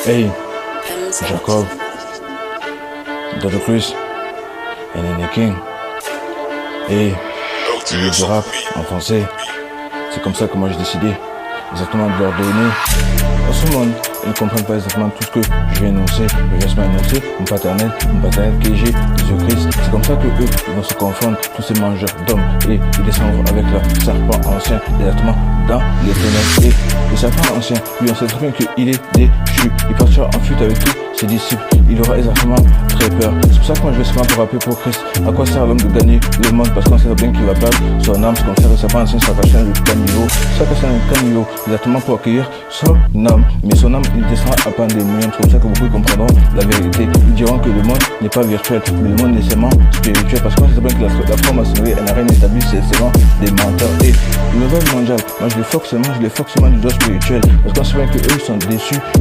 Hey, Jacob, Dodo Cruz, NN King. Hey, le du rap en français. C'est comme ça que moi j'ai décidé exactement de leur donner. Dans ce monde, ils ne comprennent pas exactement tout ce que je vais énoncer. Je vais énoncer mon paternel qui est Jésus-Christ. C'est comme ça que eux ils vont se confondre, tous ces mangeurs d'hommes, et ils descendront avec leur serpent ancien exactement dans les ténèbres. Et le serpent ancien, lui on sait très bien qu'il est déchu. Il partira en fuite avec tous ses disciples. Il aura exactement très peur. C'est pour ça que moi je vais souvent pour rappeler pour Christ. À quoi sert l'homme de gagner le monde? Parce qu'on sait bien qu'il va perdre son âme. C'est comme ça que le serpent ancien sera caché dans le caniveau. Ça caché dans le caniveau exactement pour accueillir son âme. Mais son âme il descendra à pandémie. C'est comme ça que beaucoup comprendront la vérité. Ils diront que le monde n'est pas virtuel, mais le monde est seulement spirituel. Parce qu'on sait bien que la franc-maçonnerie elle n'a rien établi, c'est seulement des menteurs. Et le level mondial, moi je les foque seulement du dos spirituel. Parce qu'on sait bien qu'eux ils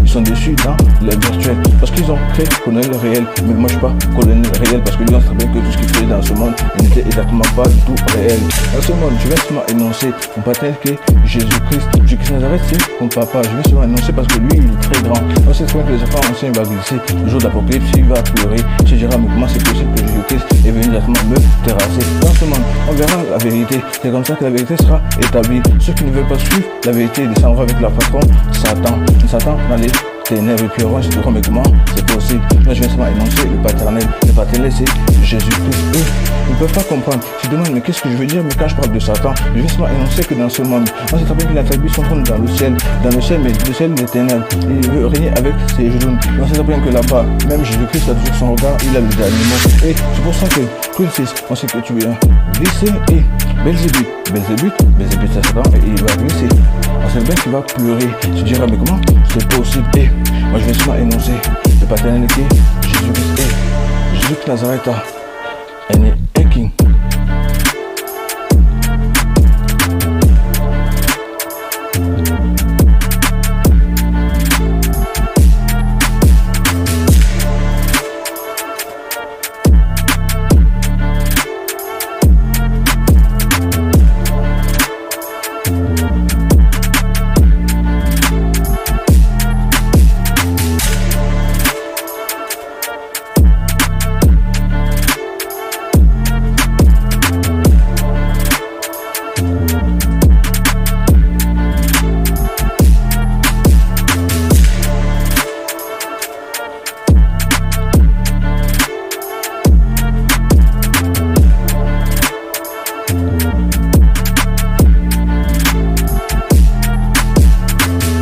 sont déçus dans le virtuel. Parce qu'ils ont fait colonel réel, mais moi je suis pas colonel réel. Parce que les gens savent bien que tout ce qu'ils faisaient dans ce monde n'était exactement pas du tout réel. Dans ce monde, je vais seulement énoncer mon partenaire qui est Jésus-Christ. Jésus-Christ Nazareth, c'est mon papa. Je vais seulement énoncer parce que lui il est très grand. On sait très bien que les enfants anciens va glisser. Le jour d'apocalypse, il va pleurer. Il se dira, mais comment c'est possible que Jésus-Christ est venu exactement me terrasser? Dans ce monde, on verra la vérité. C'est comme ça que la vérité sera établie. Ceux qui ne veulent pas suivre la vérité descendront avec leur patron Satan. Satan dans les ténèbres et puis orange, c'est mais comment c'est possible? Là je viens seulement énoncer le paternel. Le paternel c'est Jésus-Christ. Eux, ils ne peuvent pas comprendre. Je demande mais qu'est-ce que je veux dire? Mais quand je parle de Satan, je viens seulement énoncer que dans ce monde, on sait très bien qu'il attribue son trône dans le ciel, mais le ciel des ténèbres. Il veut régner avec ses genoux. On sait très bien que là-bas, même Jésus-Christ a toujours son regard, il a les animaux. Et c'est pour ça que Princess, on sait que tu es glissé et Belzébuth c'est Satan et il va glisser. On sait bien qu'il va pleurer. Tu diras mais comment c'est possible? Et moi je vais seulement énoncer le paternel qui est Jésus-Christ et Jésus-Christ Nazareth.